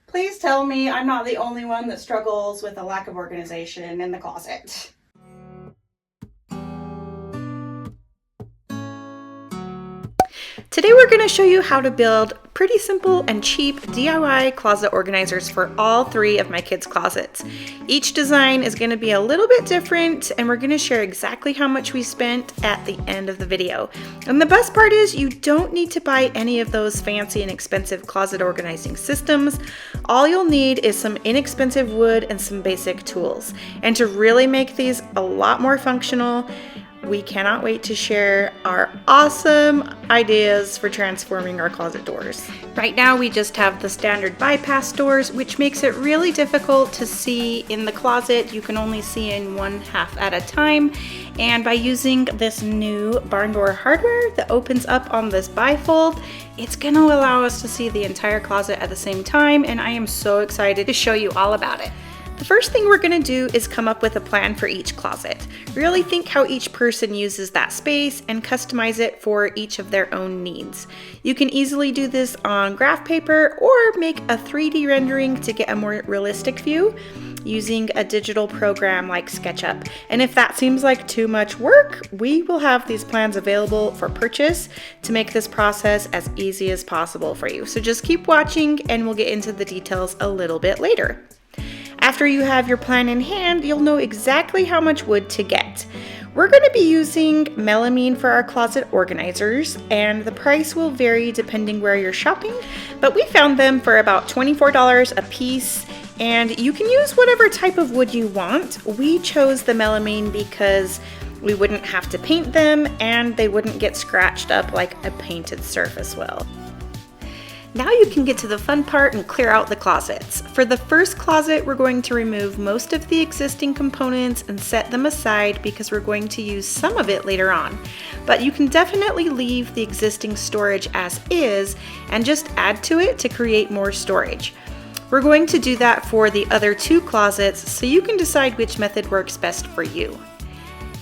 Please tell me I'm not the only one that struggles with a lack of organization in the closet. Today we're going to show you how to build pretty simple and cheap DIY closet organizers for all three of my kids' closets. Each design is going to be a little bit different, and we're going to share exactly how much we spent at the end of the video. And the best part is you don't need to buy any of those fancy and expensive closet organizing systems. All you'll need is some inexpensive wood and some basic tools. And to really make these a lot more functional, we cannot wait to share our awesome ideas for transforming our closet doors. Right now we just have the standard bypass doors, which makes it really difficult to see in the closet. You can only see in one half at a time. And by using this new barn door hardware that opens up on this bifold, it's gonna allow us to see the entire closet at the same time, and I am so excited to show you all about it. The first thing we're going to do is come up with a plan for each closet. Really think how each person uses that space and customize it for each of their own needs. You can easily do this on graph paper or make a 3D rendering to get a more realistic view using a digital program like SketchUp. And if that seems like too much work, we will have these plans available for purchase to make this process as easy as possible for you. So just keep watching and we'll get into the details a little bit later. After you have your plan in hand, you'll know exactly how much wood to get. We're going to be using melamine for our closet organizers, and the price will vary depending where you're shopping, but we found them for about $24 a piece, and you can use whatever type of wood you want. We chose the melamine because we wouldn't have to paint them and they wouldn't get scratched up like a painted surface will. Now you can get to the fun part and clear out the closets. For the first closet, we're going to remove most of the existing components and set them aside because we're going to use some of it later on. But you can definitely leave the existing storage as is and just add to it to create more storage. We're going to do that for the other two closets, so you can decide which method works best for you.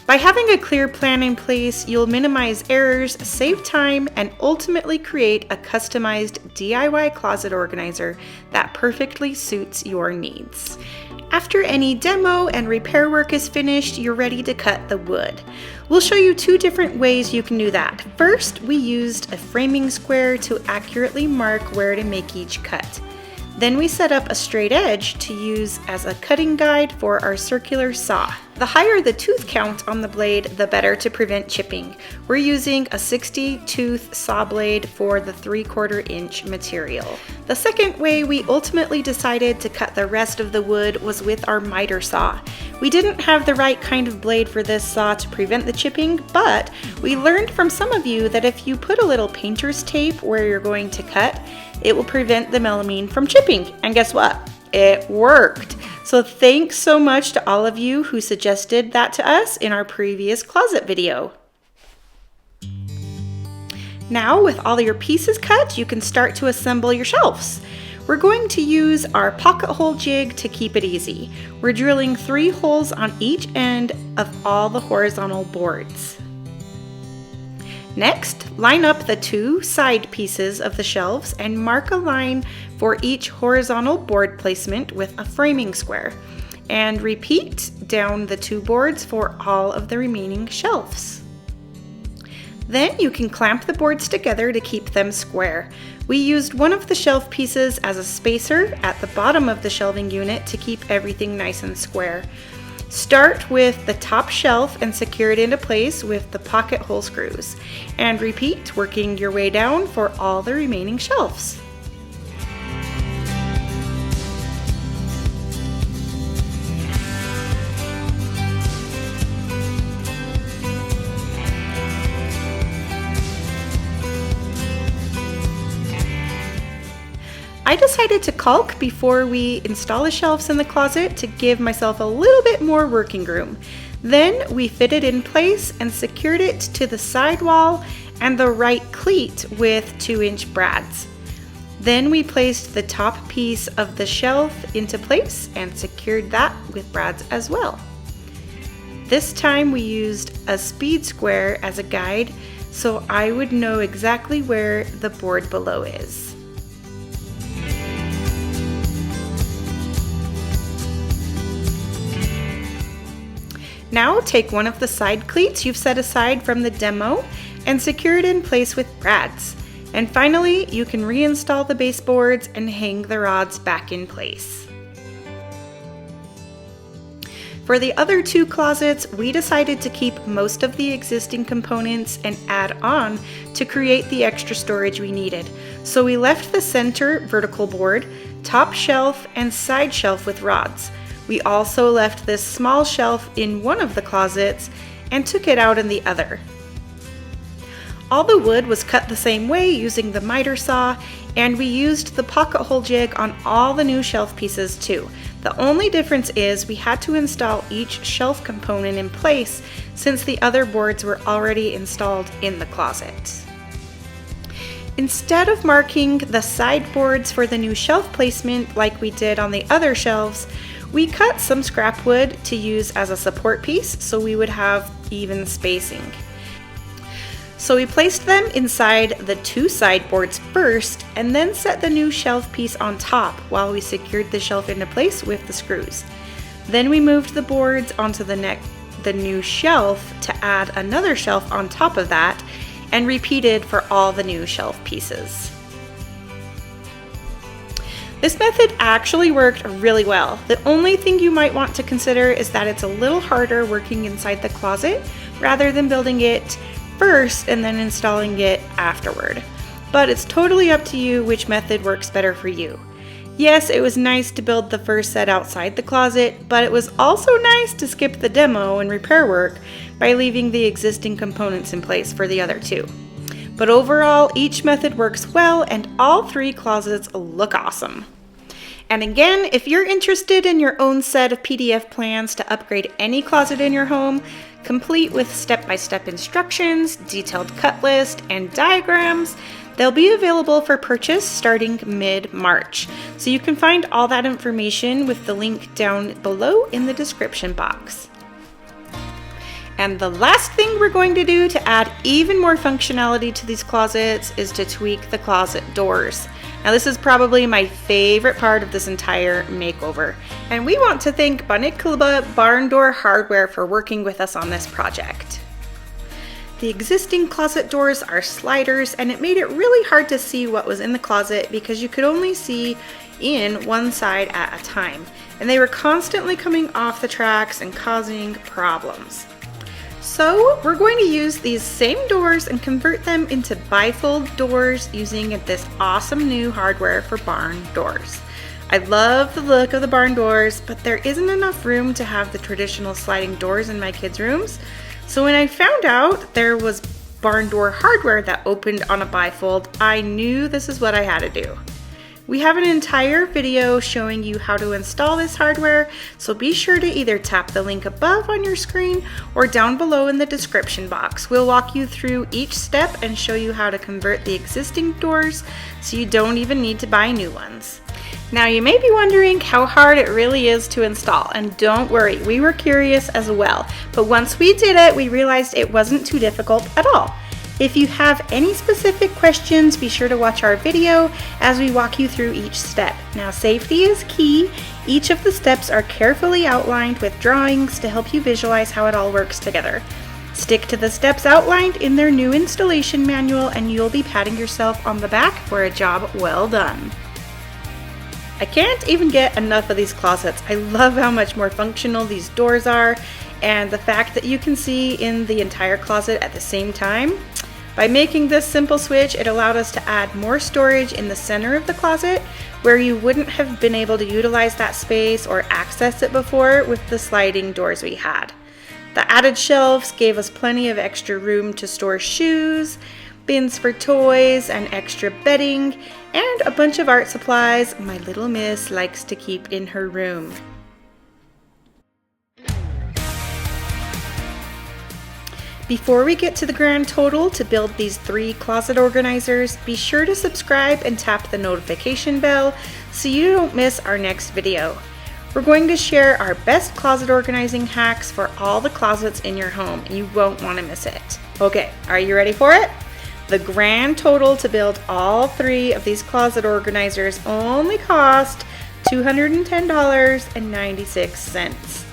By having a clear plan in place, you'll minimize errors, save time, and ultimately create a customized DIY closet organizer that perfectly suits your needs. After any demo and repair work is finished, you're ready to cut the wood. We'll show you two different ways you can do that. First, we used a framing square to accurately mark where to make each cut. Then we set up a straight edge to use as a cutting guide for our circular saw. The higher the tooth count on the blade, the better to prevent chipping. We're using a 60 tooth saw blade for the 3/4 inch material. The second way we ultimately decided to cut the rest of the wood was with our miter saw. We didn't have the right kind of blade for this saw to prevent the chipping, but we learned from some of you that if you put a little painter's tape where you're going to cut, it will prevent the melamine from chipping. And guess what? It worked. So thanks so much to all of you who suggested that to us in our previous closet video. Now with all your pieces cut, you can start to assemble your shelves. We're going to use our pocket hole jig to keep it easy. We're drilling 3 holes on each end of all the horizontal boards. Next, line up the 2 side pieces of the shelves and mark a line for each horizontal board placement with a framing square. And repeat down the 2 boards for all of the remaining shelves. Then you can clamp the boards together to keep them square. We used one of the shelf pieces as a spacer at the bottom of the shelving unit to keep everything nice and square. Start with the top shelf and secure it into place with the pocket hole screws. And repeat, working your way down for all the remaining shelves. I decided to caulk before we install the shelves in the closet to give myself a little bit more working room. Then we fitted in place and secured it to the side wall and the right cleat with 2-inch brads. Then we placed the top piece of the shelf into place and secured that with brads as well. This time we used a speed square as a guide so I would know exactly where the board below is. Now take one of the side cleats you've set aside from the demo and secure it in place with brads. And finally, you can reinstall the baseboards and hang the rods back in place. For the other two closets, we decided to keep most of the existing components and add on to create the extra storage we needed. So we left the center vertical board, top shelf, and side shelf with rods. We also left this small shelf in one of the closets and took it out in the other. All the wood was cut the same way using the miter saw, and we used the pocket hole jig on all the new shelf pieces too. The only difference is we had to install each shelf component in place since the other boards were already installed in the closet. Instead of marking the side boards for the new shelf placement like we did on the other shelves, we cut some scrap wood to use as a support piece so we would have even spacing. So we placed them inside the two side boards first and then set the new shelf piece on top while we secured the shelf into place with the screws. Then we moved the boards onto the new shelf to add another shelf on top of that and repeated for all the new shelf pieces. This method actually worked really well. The only thing you might want to consider is that it's a little harder working inside the closet rather than building it first and then installing it afterward. But it's totally up to you which method works better for you. Yes, it was nice to build the first set outside the closet, but it was also nice to skip the demo and repair work by leaving the existing components in place for the other two. But overall, each method works well and all three closets look awesome. And again, if you're interested in your own set of PDF plans to upgrade any closet in your home, complete with step-by-step instructions, detailed cut list, and diagrams, they'll be available for purchase starting mid-March. So you can find all that information with the link down below in the description box. And the last thing we're going to do to add even more functionality to these closets is to tweak the closet doors. Now this is probably my favorite part of this entire makeover, and we want to thank Banit Barn Door Hardware for working with us on this project. The existing closet doors are sliders, and it made it really hard to see what was in the closet because you could only see in one side at a time, and they were constantly coming off the tracks and causing problems. So we're going to use these same doors and convert them into bifold doors using this awesome new hardware for barn doors. I love the look of the barn doors, but there isn't enough room to have the traditional sliding doors in my kids' rooms. So when I found out there was barn door hardware that opened on a bifold, I knew this is what I had to do. We have an entire video showing you how to install this hardware, so be sure to either tap the link above on your screen or down below in the description box. We'll walk you through each step and show you how to convert the existing doors so you don't even need to buy new ones. Now you may be wondering how hard it really is to install, and don't worry, we were curious as well, but once we did it, we realized it wasn't too difficult at all. If you have any specific questions, be sure to watch our video as we walk you through each step. Now, safety is key. Each of the steps are carefully outlined with drawings to help you visualize how it all works together. Stick to the steps outlined in their new installation manual and you'll be patting yourself on the back for a job well done. I can't even get enough of these closets. I love how much more functional these doors are and the fact that you can see in the entire closet at the same time. By making this simple switch, it allowed us to add more storage in the center of the closet where you wouldn't have been able to utilize that space or access it before with the sliding doors we had. The added shelves gave us plenty of extra room to store shoes, bins for toys, and extra bedding, and a bunch of art supplies my little miss likes to keep in her room. Before we get to the grand total to build these 3 closet organizers, be sure to subscribe and tap the notification bell so you don't miss our next video. We're going to share our best closet organizing hacks for all the closets in your home. You won't want to miss it. Okay, are you ready for it? The grand total to build all 3 of these closet organizers only cost $210.96.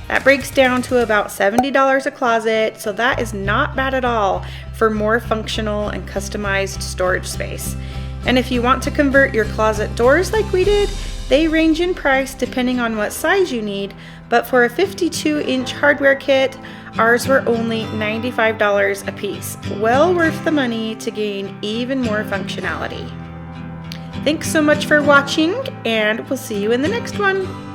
That breaks down to about $70 a closet, so that is not bad at all for more functional and customized storage space. And if you want to convert your closet doors like we did, they range in price depending on what size you need, but for a 52-inch hardware kit, ours were only $95 a piece. Well worth the money to gain even more functionality. Thanks so much for watching, and we'll see you in the next one.